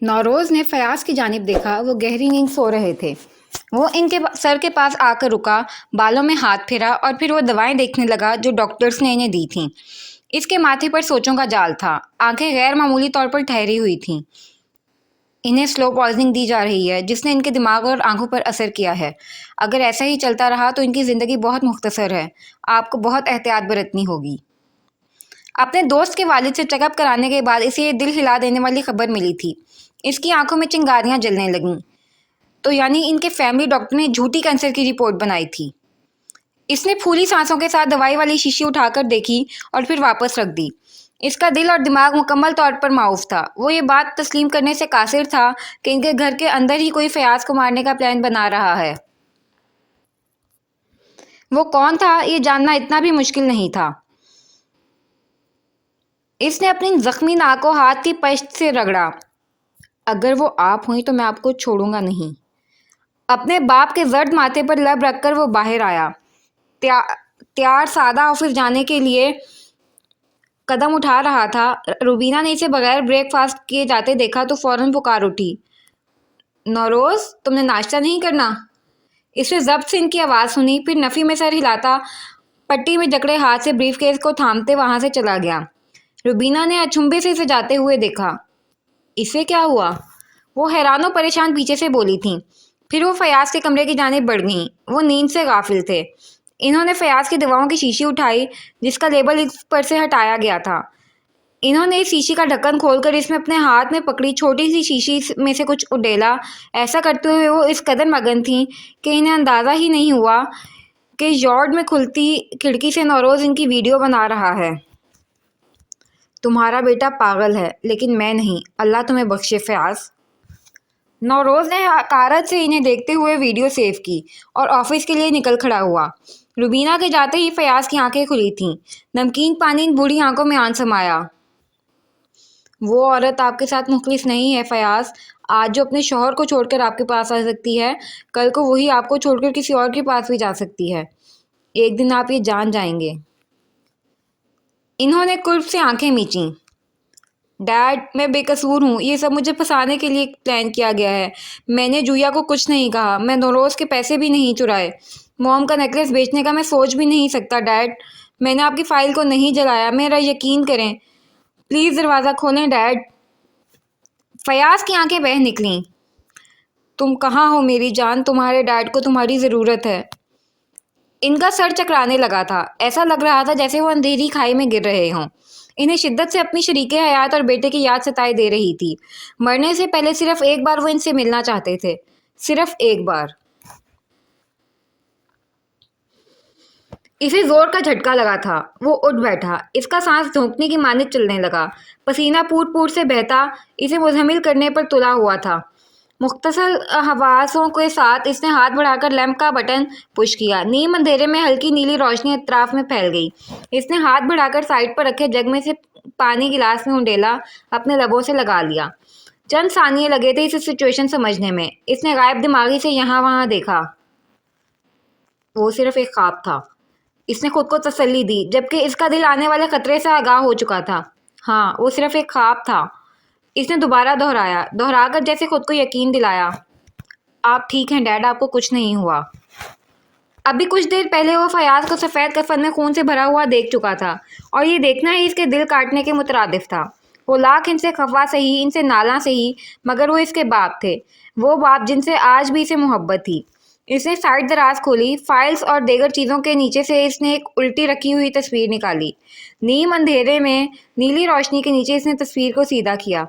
नौरोज़ ने फ़याज़ की जानिब देखा। वो गहरी नींद सो रहे थे। वो इनके सर के पास आकर रुका, बालों में हाथ फेरा और फिर वो दवाएं देखने लगा जो डॉक्टर्स ने इन्हें दी थीं। इसके माथे पर सोचों का जाल था। आंखें गैर मामूली तौर पर ठहरी हुई थीं। इन्हें स्लो पॉइजनिंग दी जा रही है जिसने इनके दिमाग और आंखों पर असर किया है। अगर ऐसा ही चलता रहा तो इनकी ज़िंदगी बहुत मुख्तसर है। आपको बहुत एहतियात बरतनी होगी। अपने दोस्त के वालिद से चेकअप कराने के बाद इसे ये दिल हिला देने वाली खबर मिली थी। इसकी आंखों में चिंगारियां जलने लगीं। तो यानी इनके फैमिली डॉक्टर ने झूठी कैंसर की रिपोर्ट बनाई थी। इसने फूली सांसों के साथ दवाई वाली शीशी उठाकर देखी और फिर वापस रख दी। इसका दिल और दिमाग मुकम्मल तौर पर माऊफ था। वो ये बात तस्लीम करने से कासिर था कि इनके घर के अंदर ही कोई फ़याज़ को मारने का प्लान बना रहा है। वो कौन था ये जानना इतना भी मुश्किल नहीं था। इसने अपनी जख्मी नाक को हाथ की पश्त से रगड़ा। अगर वो आप हुई तो मैं आपको छोड़ूंगा नहीं। अपने बाप के जर्द माथे पर लब रखकर वो बाहर आया। तैयार सादा ऑफिस जाने के लिए कदम उठा रहा था। रुबीना ने इसे बगैर ब्रेकफास्ट किए जाते देखा तो फौरन पुकार उठी, नौरोज, तुमने नाश्ता नहीं करना? इसने जब्त से इनकी आवाज़ सुनी, फिर नफ़ी में सर हिलाता पट्टी में जकड़े हाथ से ब्रीफकेस को थामते वहां से चला गया। रुबीना ने अचंभे से इसे जाते हुए देखा। इसे क्या हुआ? वो हैरान और परेशान पीछे से बोली थी। फिर वो फ़याज़ के कमरे की जानिब बढ़ गईं। वो नींद से गाफिल थे। इन्होंने फ़याज़ की दवाओं की शीशी उठाई जिसका लेबल इस पर से हटाया गया था। इन्होंने इस शीशी का ढक्कन खोलकर इसमें अपने हाथ में पकड़ी छोटी सी शीशी में से कुछ उडेला। ऐसा करते हुए वो इस कदर मगन थीं कि इन्हें अंदाज़ा ही नहीं हुआ कि यॉर्ड में खुलती खिड़की से नौरोज़ इनकी वीडियो बना रहा है। तुम्हारा बेटा पागल है, लेकिन मैं नहीं। अल्लाह तुम्हें बख्शे फ़याज़। नौरोज़ ने हकारत से इन्हें देखते हुए वीडियो सेव की और ऑफिस के लिए निकल खड़ा हुआ। रुबीना के जाते ही फ़याज़ की आंखें खुली थीं। नमकीन पानी इन बूढ़ी आंखों में आन समाया। वो औरत आपके साथ मुखलिस नहीं है फ़याज़। आज जो अपने शौहर को छोड़कर आपके पास आ सकती है, कल को वही आपको छोड़कर किसी और के पास भी जा सकती है। एक दिन आप ये जान जाएंगे। इन्होंने कुर्ब से आंखें मींची। डैड, मैं बेकसूर हूँ। ये सब मुझे फंसाने के लिए प्लान किया गया है। मैंने जूया को कुछ नहीं कहा। मैं नौरोज़ के पैसे भी नहीं चुराए। मॉम का नेकलेस बेचने का मैं सोच भी नहीं सकता डैड। मैंने आपकी फ़ाइल को नहीं जलाया। मेरा यकीन करें। प्लीज़ दरवाज़ा खोलें डैड। फ़याज़ की आंखें बह निकलीं। तुम कहाँ हो मेरी जान? तुम्हारे डैड को तुम्हारी ज़रूरत है। इनका सर चकराने लगा था। ऐसा लग रहा था जैसे वो अंधेरी खाई में गिर रहे हों। इन्हें शिद्दत से अपनी शरीके हयात और बेटे की याद सताए दे रही थी। मरने से पहले सिर्फ एक बार वो इनसे मिलना चाहते थे। सिर्फ एक बार। इसे जोर का झटका लगा था। वो उठ बैठा। इसका सांस झोंकने की मानित चलने लगा। पसीना पूर पूर से बहता इसे मुजम्मिल करने पर तुला हुआ था। मुख्तसर हवासों के साथ इसने हाथ बढ़ाकर लैंप का बटन पुश किया। नीम अंधेरे में हल्की नीली रोशनी अतराफ में फैल गई। इसने हाथ बढ़ाकर साइड पर रखे जग में से पानी गिलास में उंडेला अपने लबों से लगा लिया। चंद सानिये लगे थे इस सिचुएशन समझने में। इसने गायब दिमागी से यहाँ वहाँ देखा। वो सिर्फ एक ख्वाब था। इसने खुद को तसल्ली दी, जबकि इसका दिल आने वाले खतरे से आगाह हो चुका था। हाँ, वो सिर्फ एक ख्वाब था। इसने दोबारा दोहराया, दोहराकर जैसे खुद को यकीन दिलाया। आप ठीक हैं डैड, आपको कुछ नहीं हुआ। अभी कुछ देर पहले वो फ़याज़ को सफ़ेद कफन में खून से भरा हुआ देख चुका था और ये देखना ही इसके दिल काटने के मुतरादिफ था। वो लाख इनसे खफा सही, इनसे नाला सही, मगर वो इसके बाप थे। वो बाप जिनसे आज भी इसे मोहब्बत थी। इसने साइड दराज खोली। फाइल्स और दीगर चीज़ों के नीचे से इसने एक उल्टी रखी हुई तस्वीर निकाली। नीम अंधेरे में नीली रोशनी के नीचे इसने तस्वीर को सीधा किया।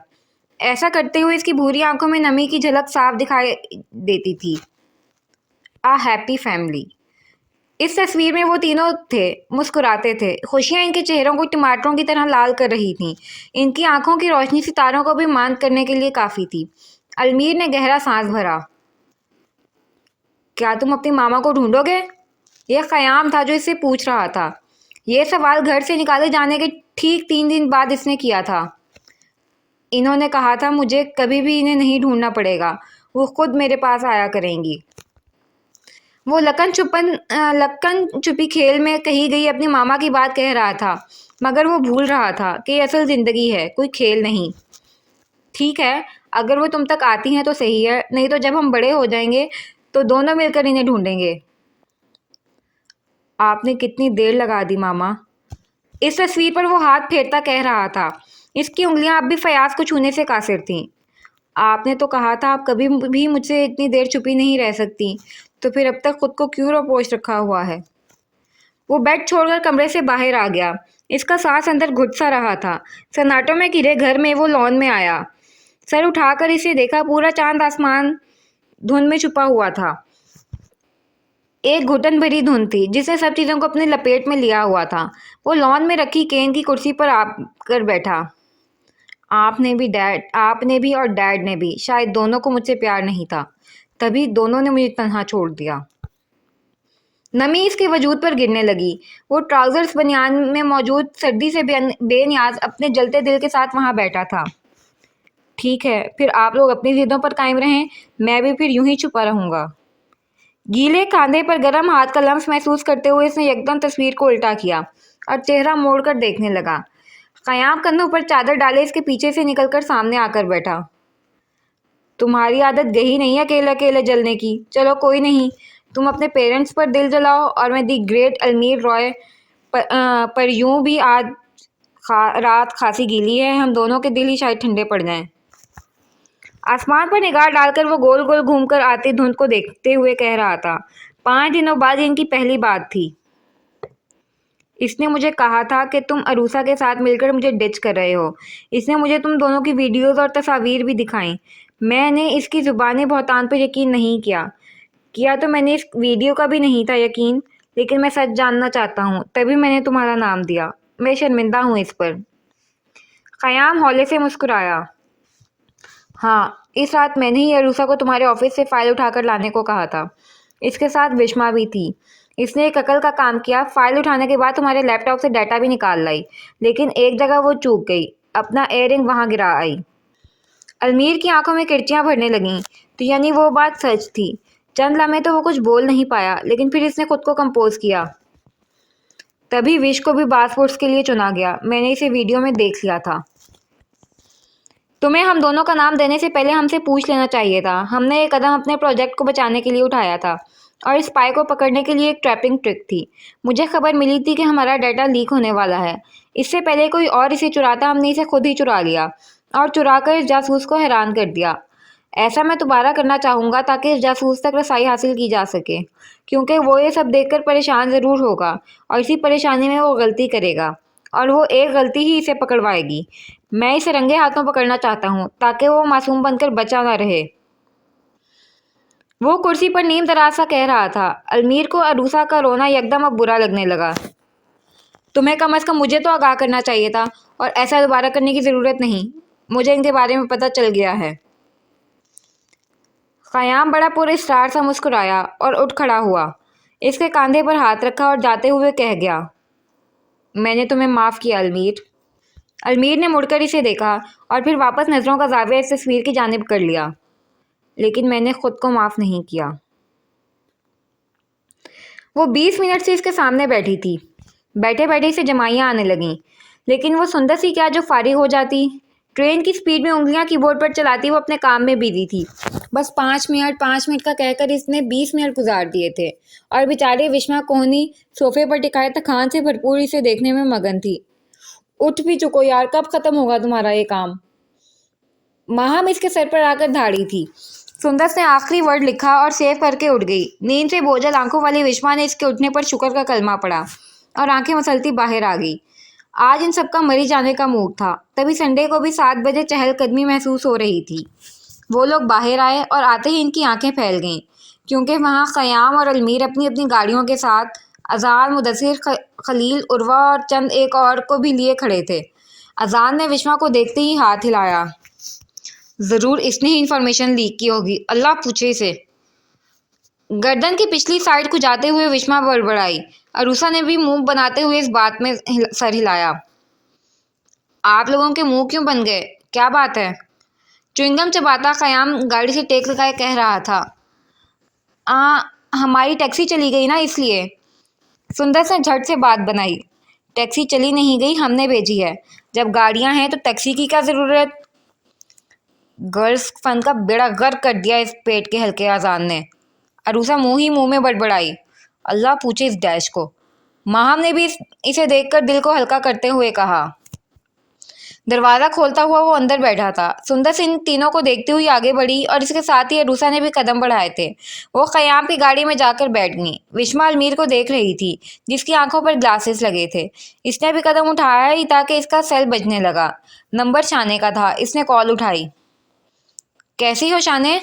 ऐसा करते हुए इसकी भूरी आंखों में नमी की झलक साफ दिखाई देती थी। आ हैप्पी फैमिली। इस तस्वीर में वो तीनों थे, मुस्कुराते थे। खुशियां इनके चेहरों को टमाटरों की तरह लाल कर रही थीं। इनकी आंखों की रोशनी सितारों को भी मांद करने के लिए काफ़ी थी। अलमीर ने गहरा सांस भरा। क्या तुम अपनी मामा को ढूंढोगे? यह क़याम था जो इससे पूछ रहा था। यह सवाल घर से निकाले जाने के ठीक 3 दिन बाद इसने किया था। इन्होंने कहा था मुझे कभी भी इन्हें नहीं ढूंढना पड़ेगा, वो खुद मेरे पास आया करेंगी। वो लक्कन छुपी खेल में कही गई अपनी मामा की बात कह रहा था, मगर वो भूल रहा था कि ये असल ज़िंदगी है, कोई खेल नहीं। ठीक है, अगर वो तुम तक आती हैं तो सही है, नहीं तो जब हम बड़े हो जाएंगे तो दोनों मिलकर इन्हें ढूंढेंगे। आपने कितनी देर लगा दी मामा। इस तस्वीर पर वो हाथ फेरता कह रहा था। इसकी उंगलियां अब भी फयाज को छूने से कासिर थीं। आपने तो कहा था आप कभी भी मुझसे इतनी देर छुपी नहीं रह सकती, तो फिर अब तक खुद को क्यों रोपोश रखा हुआ है। वो बेड छोड़कर कमरे से बाहर आ गया। इसका सांस अंदर घुट सा रहा था। सन्नाटों में घिरे घर में वो लॉन में आया। सर उठाकर इसे देखा, पूरा चांद आसमान धुंध में छुपा हुआ था। एक घुटन भरी धुंध थी जिसने सब चीज़ों को अपने लपेट में लिया हुआ था। वो लॉन में रखी केन की कुर्सी पर आकर बैठा। आपने भी और डैड ने भी, शायद दोनों को मुझसे प्यार नहीं था, तभी दोनों ने मुझे तन्हा छोड़ दिया। नमी इसके वजूद पर गिरने लगी। वो ट्राउजर्स बनियान में मौजूद सर्दी से बेनियाज अपने जलते दिल के साथ वहां बैठा था। ठीक है, फिर आप लोग अपनी जिद्दों पर कायम रहें, मैं भी फिर यूं ही छुपा रहूंगा। गीले कांधे पर गर्म हाथ का लम्स महसूस करते हुए इसने एकदम तस्वीर को उल्टा किया और चेहरा मोड़कर देखने लगा। क़याम कंधों पर चादर डाले इसके पीछे से निकलकर सामने आकर बैठा। तुम्हारी आदत गई नहीं अकेले अकेले जलने की। चलो कोई नहीं, तुम अपने पेरेंट्स पर दिल जलाओ और मैं दी ग्रेट अलमीर रॉय पर यूं भी आज रात खासी गीली है, हम दोनों के दिल ही शायद ठंडे पड़ जाएं। आसमान पर निगाह डालकर वो गोल गोल घूमकर आती धुंध को देखते हुए कह रहा था। 5 दिनों बाद इनकी पहली बात थी। इसने मुझे कहा था कि तुम अरूसा के साथ मिलकर मुझे डिच कर रहे हो। इसने मुझे तुम दोनों की वीडियोस और तस्वीर भी दिखाई। मैंने इसकी ज़ुबानी बहतान पर यकीन नहीं किया तो मैंने इस वीडियो का भी नहीं था यकीन, लेकिन मैं सच जानना चाहता हूँ, तभी मैंने तुम्हारा नाम दिया। मैं शर्मिंदा हूँ इस पर। क़याम हौले से मुस्कुराया। हाँ, इस रात मैंने ही अरूसा को तुम्हारे ऑफिस से फ़ाइल उठाकर लाने को कहा था। इसके साथ विश्मा भी थी। इसने एक अकल का काम किया, फ़ाइल उठाने के बाद तुम्हारे लैपटॉप से डाटा भी निकाल लाई, लेकिन एक जगह वो चूक गई, अपना एयरिंग वहाँ गिरा आई। अलमीर की आंखों में किरचियाँ भरने लगीं। तो यानी वो बात सच थी। चंद लम्हे तो वो कुछ बोल नहीं पाया, लेकिन फिर इसने खुद को कंपोज किया। तभी विश को भी पासपोर्ट्स के लिए चुना गया। मैंने इसे वीडियो में देख लिया था। तुम्हें हम दोनों का नाम देने से पहले हमसे पूछ लेना चाहिए था। हमने ये कदम अपने प्रोजेक्ट को बचाने के लिए उठाया था और इस स्पाई को पकड़ने के लिए एक ट्रैपिंग ट्रिक थी। मुझे खबर मिली थी कि हमारा डाटा लीक होने वाला है। इससे पहले कोई और इसे चुराता, हमने इसे खुद ही चुरा लिया और चुराकर इस जासूस को हैरान कर दिया। ऐसा मैं दोबारा करना चाहूँगा ताकि इस जासूस तक रसाई हासिल की जा सके, क्योंकि वो ये सब देखकर परेशान ज़रूर होगा और इसी परेशानी में वो गलती करेगा और वो एक गलती ही इसे पकड़वाएगी। मैं इसे रंगे हाथों पकड़ना चाहता हूँ ताकि वो मासूम बनकर बचा ना रहे। वो कुर्सी पर नीम दराज सा कह रहा था। अलमीर को अरूसा का रोना यकदम अब बुरा लगने लगा। तुम्हें कम अज़ कम मुझे तो आगाह करना चाहिए था, और ऐसा दोबारा करने की ज़रूरत नहीं। मुझे इनके बारे में पता चल गया है। क़याम बड़ा पुरस्कार सा मुस्कुराया और उठ खड़ा हुआ। इसके कंधे पर हाथ रखा और जाते हुए कह गया, मैंने तुम्हें माफ़ किया अलमीर। अलमीर ने मुड़कर इसे देखा और फिर वापस नज़रों का ज़ाविया इस तस्वीर की जानिब कर लिया। लेकिन मैंने खुद को माफ़ नहीं किया। वो 20 मिनट से इसके सामने बैठी थी। बैठे बैठे इसे जमाइयाँ आने लगीं, लेकिन वो सुंदर सी क्या जो फारिग हो जाती। ट्रेन की स्पीड में उंगलियां कीबोर्ड पर चलाती वो अपने काम में बिजी थी। बस 5 मिनट का कहकर इसने 20 मिनट गुजार दिए थे और बेचारे विश्मा कोहनी सोफे पर टिकाए थकान से भरपूर इसे देखने में मगन थी। उठ भी चुको यार, कब खत्म होगा तुम्हारा ये काम। माहम इसके सर पर आकर धाड़ी थी। सुंदर ने आखिरी वर्ड लिखा और सेव करके उठ गई। नींद से बोझल आंखों वाली विश्वा ने इसके उठने पर शुक्र का कलमा पड़ा और आंखें मसलती बाहर आ गई। आज इन सबका मरी जाने का मूड था। तभी संडे को भी 7 बजे चहलकदमी महसूस हो रही थी। वो लोग बाहर आए और आते ही इनकी आंखें फैल गईं, क्योंकि वहाँ क़याम और अलमीर अपनी अपनी गाड़ियों के साथ अज़ान, मुदस्सिर, खलील, उर्वा और चंद एक और को भी लिए खड़े थे। अज़ान ने विश्वा को देखते ही हाथ हिलाया। ज़रूर इसने ही इन्फॉर्मेशन लीक की होगी, अल्लाह पूछे इसे। गर्दन की पिछली साइड को जाते हुए विश्वा बड़बड़ाई। अरूसा ने भी मुंह बनाते हुए इस बात में सर हिलाया। आप लोगों के मुंह क्यों बन गए, क्या बात है? च्युइंगम चबाता क़याम गाड़ी से टेक लगाए कह रहा था। हमारी टैक्सी चली गई ना, इसलिए। सुंदर से झट से बात बनाई। टैक्सी चली नहीं गई, हमने भेजी है। जब गाड़ियां हैं तो टैक्सी की क्या ज़रूरत? गर्ल्स फन का बेड़ा गर्क कर दिया इस पेट के हल्के अजान ने। अरूसा मुंह ही मुंह में बड़बड़ाई, अल्लाह पूछे इस डैश को। माहम ने भी इसे देखकर दिल को हल्का करते हुए कहा। दरवाज़ा खोलता हुआ वो अंदर बैठा था। सुंदर सिंह तीनों को देखती हुई आगे बढ़ी और इसके साथ ही अरूसा ने भी कदम बढ़ाए थे। वो ख़याम की गाड़ी में जाकर बैठ गई। विश्मा अलमीर को देख रही थी, जिसकी आंखों पर ग्लासेस लगे थे। इसने भी कदम उठाया ही था कि इसका सेल बजने लगा। नंबर शाने का था। इसने कॉल उठाई। कैसी हो शाने?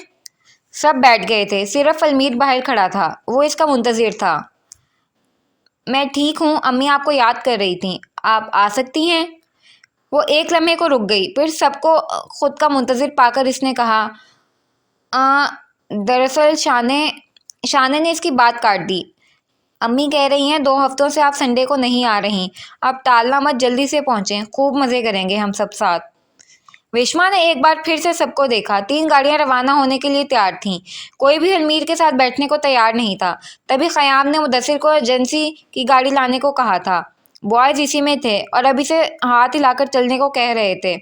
सब बैठ गए थे, सिर्फ अलमीर बाहर खड़ा था। वो इसका मुंतज़िर था। मैं ठीक हूँ, अम्मी आपको याद कर रही थी, आप आ सकती हैं। वो एक लम्हे को रुक गई, फिर सबको खुद का मुंतज़िर पाकर इसने कहा, दरअसल शाने ने इसकी बात काट दी। अम्मी कह रही हैं 2 हफ्तों से आप संडे को नहीं आ रही। अब टालना मत, जल्दी से पहुँचें, खूब मज़े करेंगे हम सब साथ। विश्मा ने एक बार फिर से सबको देखा। 3 गाड़ियां रवाना होने के लिए तैयार थीं। कोई भी अलमीर के साथ बैठने को तैयार नहीं था। तभी ख़याम ने मुदस्सिर को एजेंसी की गाड़ी लाने को कहा था। बॉयज़ इसी में थे और अभी से हाथ हिलाकर चलने को कह रहे थे।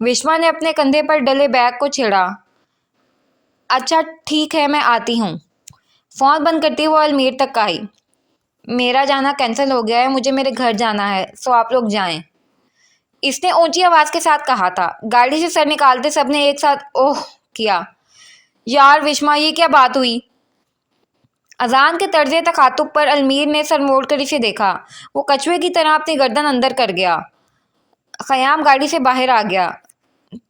विश्मा ने अपने कंधे पर डले बैग को छेड़ा। अच्छा ठीक है, मैं आती हूँ। फ़ोन बंद करती हुआ अलमीर तक आई। मेरा जाना कैंसिल हो गया है, मुझे मेरे घर जाना है, सो आप लोग जाएं। इसने ऊंची आवाज के साथ कहा था। गाड़ी से सर निकालते सबने एक साथ ओह किया। यार विश्मा, ये क्या बात हुई? अजान के तर्जे तखातुब पर अलमीर ने सर मोड़कर इसे देखा। वो कछुए की तरह अपनी गर्दन अंदर कर गया। ख़याम गाड़ी से बाहर आ गया।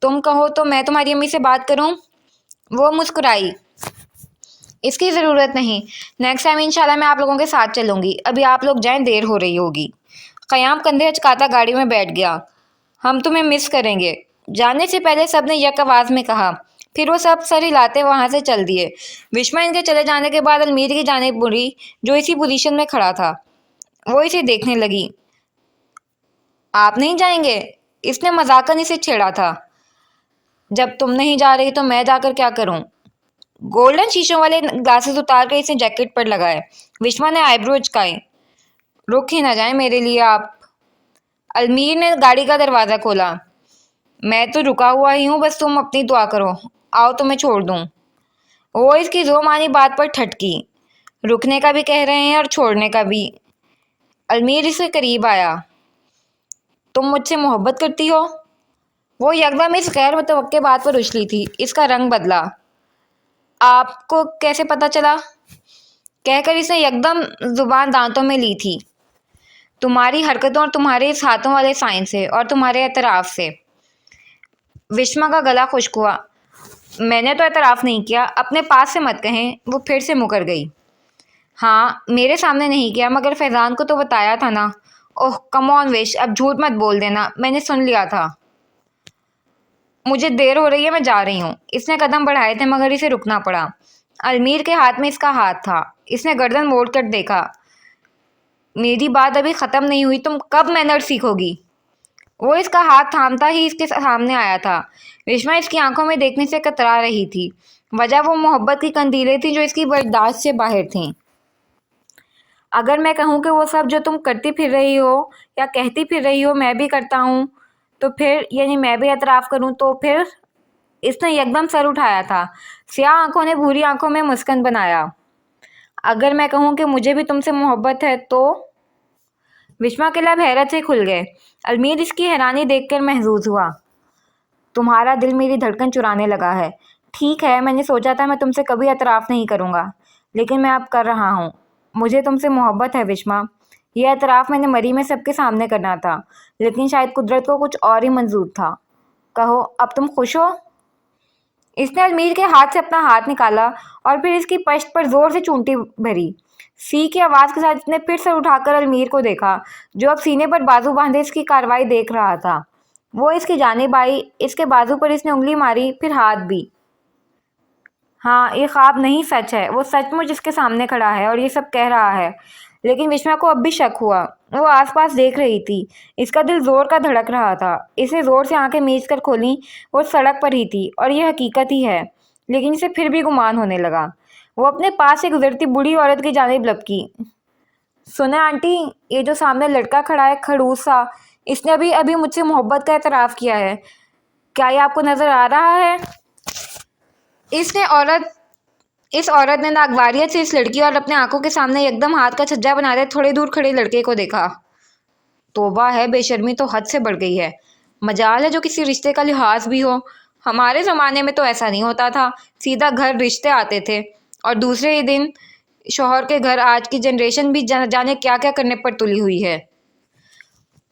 तुम कहो तो मैं तुम्हारी अम्मी से बात करूं? वो मुस्कुराई। इसकी ज़रूरत नहीं, नेक्स्ट टाइम इंशाल्लाह मैं आप लोगों के साथ चलूंगी। अभी आप लोग जाएं, देर हो रही होगी। ख़याम कंधे अचकाता गाड़ी में बैठ गया। हम तुम्हें मिस करेंगे, जाने से पहले सब ने यक आवाज़ में कहा। फिर वो सब सर हिलाते वहाँ से चल दिए। विश्मा इनके चले जाने के बाद अलमीर की जानिब मुड़ी, जो इसी पोजीशन में खड़ा था। वो इसे देखने लगी। आप नहीं जाएंगे? इसने मजाकन इसे छेड़ा था। जब तुम नहीं जा रही तो मैं जाकर क्या करूं? गोल्डन शीशों वाले ग्लासेस उतार कर इसे जैकेट पर लगाए। विश्वा ने आईब्रो उचकाई। रुक ही ना जाए मेरे लिए आप। अलमीर ने गाड़ी का दरवाज़ा खोला। मैं तो रुका हुआ ही हूँ, बस तुम अपनी दुआ करो, आओ तो मैं छोड़ दूँ। वो इसकी जो मानी बात पर ठटकी। रुकने का भी कह रहे हैं और छोड़ने का भी। अलमीर इसके करीब आया। तुम मुझसे मोहब्बत करती हो? वो यकदम इस गैर मुतवक्के बात पर उछली थी। इसका रंग बदला। आपको कैसे पता चला? कहकर इसने यकदम जुबान दांतों में ली थी। तुम्हारी हरकतों और तुम्हारे इस हाथों वाले साइन से और तुम्हारे एतराफ़ से। विश्मा का गला खुश्क हुआ। मैंने तो एतराफ़ नहीं किया, अपने पास से मत कहें। वो फिर से मुकर गई। हाँ, मेरे सामने नहीं किया, मगर फैज़ान को तो बताया था ना। ओह कम ऑन विश, अब झूठ मत बोल देना, मैंने सुन लिया था। मुझे देर हो रही है, मैं जा रही हूँ। इसने कदम बढ़ाए थे मगर इसे रुकना पड़ा। अलमीर के हाथ में इसका हाथ था। इसने गर्दन मोड़ कर देखा। मेरी बात अभी ख़त्म नहीं हुई, तुम कब मैनर सीखोगी? वो इसका हाथ थामता ही इसके सामने आया था। विश्मा इसकी आंखों में देखने से कतरा रही थी। वजह वो मोहब्बत की कंदीलें थीं जो इसकी बर्दाश्त से बाहर थीं। अगर मैं कहूँ कि वो सब जो तुम करती फिर रही हो या कहती फिर रही हो मैं भी करता हूँ, तो फिर यानी मैं भी एतराफ़ करूँ तो फिर? इसने एकदम सर उठाया था। स्याह आंखों ने भूरी आंखों में मुस्कान बनाया। अगर मैं कहूँ कि मुझे भी तुमसे मोहब्बत है तो? विश्वा के लब हैरत से खुल गए। अलमीर इसकी हैरानी देखकर महजूज हुआ। तुम्हारा दिल मेरी धड़कन चुराने लगा है। ठीक है, मैंने सोचा था मैं तुमसे कभी एतराफ़ नहीं करूँगा, लेकिन मैं अब कर रहा हूँ। मुझे तुमसे मोहब्बत है विश्मा। यह एतराफ़ मैंने मरी में सबके सामने करना था, लेकिन शायद कुदरत को कुछ और ही मंजूर था। कहो, अब तुम खुश हो? इसने अलमीर के हाथ से अपना हाथ निकाला और फिर इसकी पश्त पर जोर से चूंटी भरी। सी की आवाज़ के साथ इसने फिर सर उठाकर अलमीर को देखा, जो अब सीने पर बाजू बांधे इसकी कार्रवाई देख रहा था। वो इसकी जानिब आई। इसके बाजू पर इसने उंगली मारी, फिर हाथ भी। हाँ, ये ख्वाब नहीं, सच है। वो सचमुच इसके सामने खड़ा है और ये सब कह रहा है। लेकिन विश्वा को अब भी शक हुआ। वो आसपास देख रही थी। इसका दिल जोर का धड़क रहा था। इसने जोर से आंखें मीच कर खोली। वो सड़क पर ही थी और ये हकीकत ही है, लेकिन इसे फिर भी गुमान होने लगा। वो अपने पास से गुजरती बूढ़ी औरत की जानिब लपकी। सुना आंटी, ये जो सामने लड़का खड़ा है खड़ूस सा, इसने अभी अभी मुझसे मोहब्बत का एतराफ़ किया है। क्या ये आपको नज़र आ रहा है? इसने औरत इस औरत ने नागवारियत से इस लड़की और अपने आंखों के सामने एकदम हाथ का छज्जा बनाते थोड़ी दूर खड़े लड़के को देखा। तौबा है, बेशर्मी तो हद से बढ़ गई है। मजाल है जो किसी रिश्ते का लिहाज भी हो। हमारे ज़माने में तो ऐसा नहीं होता था, सीधा घर रिश्ते आते थे और दूसरे ही दिन शौहर के घर। आज की जनरेशन भी जाने क्या क्या करने पर तुली हुई है।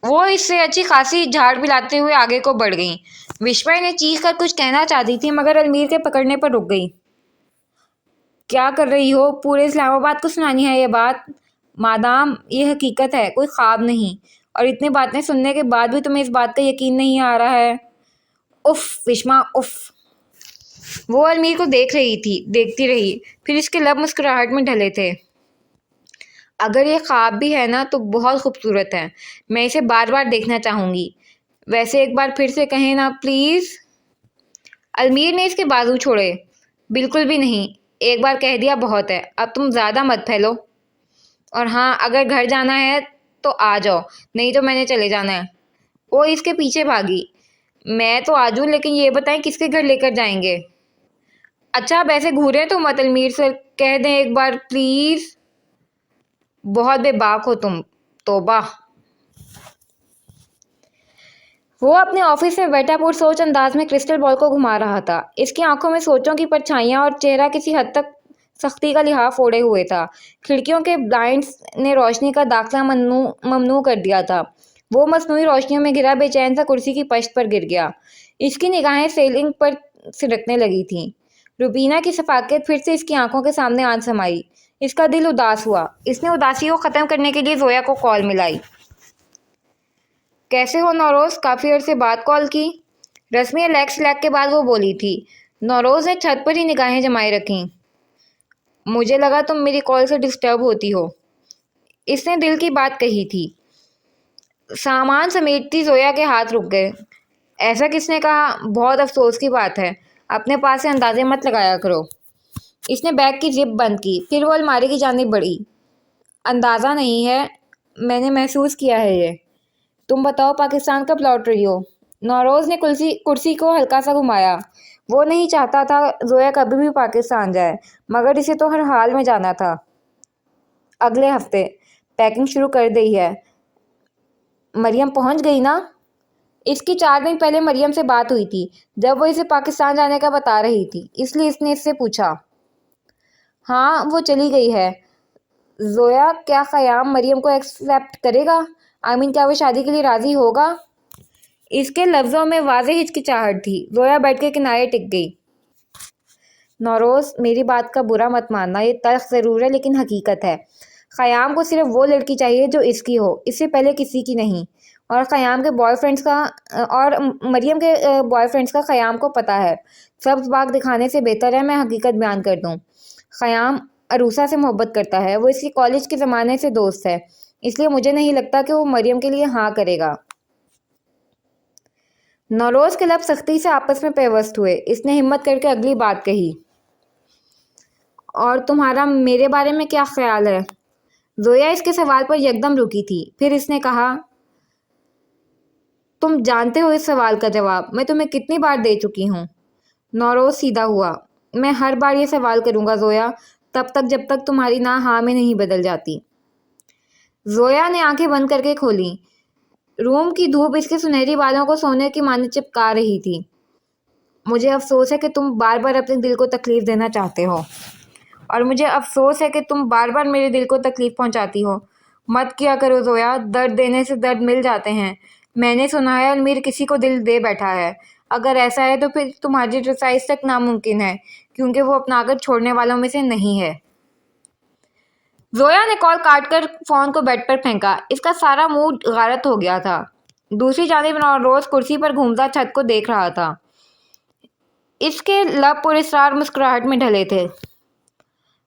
वो इससे अच्छी खासी झाड़ पिलाते हुए आगे को बढ़ गईं। विस्मय ने चीख कर कुछ कहना चाहती थी मगर अलमीर के पकड़ने पर रुक गई। क्या कर रही हो? पूरे इस्लामाबाद को सुनानी है ये बात? मादाम, ये हकीकत है, कोई ख्वाब नहीं। और इतनी बातें सुनने के बाद भी तुम्हें इस बात का यकीन नहीं आ रहा है? उफ विस्मा, उफ। वो अलमीर को देख रही थी, देखती रही, फिर इसके लब मुस्कुराहट में ढले थे। अगर ये ख्वाब भी है ना तो बहुत खूबसूरत है। मैं इसे बार बार देखना चाहूँगी। वैसे एक बार फिर से कहें ना प्लीज़। अलमीर ने इसके बाजू छोड़े। बिल्कुल भी नहीं, एक बार कह दिया बहुत है, अब तुम ज़्यादा मत फैलो। और हाँ, अगर घर जाना है तो आ जाओ, नहीं तो मैंने चले जाना है। वो इसके पीछे भागी। मैं तो आ जाऊँ, लेकिन ये बताएं किसके घर लेकर जाएंगे? अच्छा, अब ऐसे घूरे तो मत, अलमीर से कह दें एक बार प्लीज़। बहुत बेबाक हो तुम। तौबा। वो अपने ऑफिस में बैठा पुरसोच अंदाज में क्रिस्टल बॉल को घुमा रहा था। इसकी आंखों में सोचों की परछाइयां और चेहरा किसी हद तक सख्ती का लिहाफ ओढ़े हुए था। खिड़कियों के ब्लाइंड्स ने रोशनी का दाखिला ममनू कर दिया था। वो मसनूई रोशनियों में घिरा बेचैन सा कुर्सी की पश्त पर गिर गया। इसकी निगाहें सेलिंग पर सिरकने लगी थीं। रुबीना की सफाकत फिर से इसकी आंखों के सामने आन समाई। इसका दिल उदास हुआ। इसने उदासी को ख़त्म करने के लिए जोया को कॉल मिलाई। कैसे हो नौरोज़? काफ़ी अरसे बाद कॉल की। रस्मी लैग के बाद वो बोली थी। नौरोज़ ने छत पर ही निगाहें जमाए रखीं। मुझे लगा तुम मेरी कॉल से डिस्टर्ब होती हो। इसने दिल की बात कही थी। सामान समेटती जोया के हाथ रुक गए। ऐसा किसने कहा? बहुत अफसोस की बात है। अपने पास से अंदाजे मत लगाया करो। इसने बैग की जिप बंद की, फिर वो अलमारी की जानिब बढ़ी। अंदाज़ा नहीं है, मैंने महसूस किया है ये। तुम बताओ, पाकिस्तान कब लौट रही हो? नौरोज़ ने कुर्सी को हल्का सा घुमाया। वो नहीं चाहता था जोया कभी भी पाकिस्तान जाए, मगर इसे तो हर हाल में जाना था। अगले हफ्ते। पैकिंग शुरू कर दी है। मरियम पहुंच गई ना? इसकी 4 दिन पहले मरियम से बात हुई थी, जब वो इसे पाकिस्तान जाने का बता रही थी, इसलिए इसने इससे पूछा। हाँ, वो चली गई है। जोया, क्या ख़याम मरियम को एक्सेप्ट करेगा? आमीन, क्या वो शादी के लिए राज़ी होगा? इसके लफ्ज़ों में वाज़ेह हिचकिचाहट थी। जोया बेड के किनारे टिक गई। नौरोज़, मेरी बात का बुरा मत मानना, ये तल्ख़ ज़रूर है लेकिन हकीकत है। ख़याम को सिर्फ वो लड़की चाहिए जो इसकी हो, इससे पहले किसी की नहीं। और ख़याम के बॉयफ्रेंड्स का और मरियम के बॉयफ्रेंड्स का ख़याम को पता है। सब्ज़ बाग दिखाने से बेहतर है मैं हकीकत बयान कर दूँ। ख़याम अरूसा से मोहब्बत करता है। वो इसकी कॉलेज के ज़माने से दोस्त है, इसलिए मुझे नहीं लगता कि वो मरियम के लिए हाँ करेगा। नौरोज़ के लब सख्ती से आपस में पेवस्त हुए। इसने हिम्मत करके अगली बात कही। और तुम्हारा मेरे बारे में क्या ख्याल है? जोया इसके सवाल पर यकदम रुकी थी। फिर इसने कहा, तुम जानते हो इस सवाल का जवाब मैं तुम्हें कितनी बार दे चुकी हूँ। नौरोज़ सीधा हुआ। मैं हर बार ये सवाल करूँगा जोया, तब तक जब तक तुम्हारी ना हाँ में नहीं बदल जाती। जोया ने आंखें बंद करके खोली। रूम की धूप इसके सुनहरी बालों को सोने की माने चिपका रही थी। मुझे अफसोस है कि तुम बार बार अपने दिल को तकलीफ़ देना चाहते हो, और मुझे अफसोस है कि तुम बार बार मेरे दिल को तकलीफ़ पहुंचाती हो। मत किया करो जोया, दर्द देने से दर्द मिल जाते हैं। मैंने सुना है अलमीर किसी को दिल दे बैठा है। अगर ऐसा है तो फिर तुम्हारी रसाई तक नामुमकिन है, क्योंकि वो अपनाकर छोड़ने वालों में से नहीं है। जोया ने कॉल काट कर फ़ोन को बेड पर फेंका। इसका सारा मूड गारत हो गया था। दूसरी जानिब रोज़ कुर्सी पर घूमता छत को देख रहा था। इसके लब पुरस्कार मुस्कुराहट में ढले थे।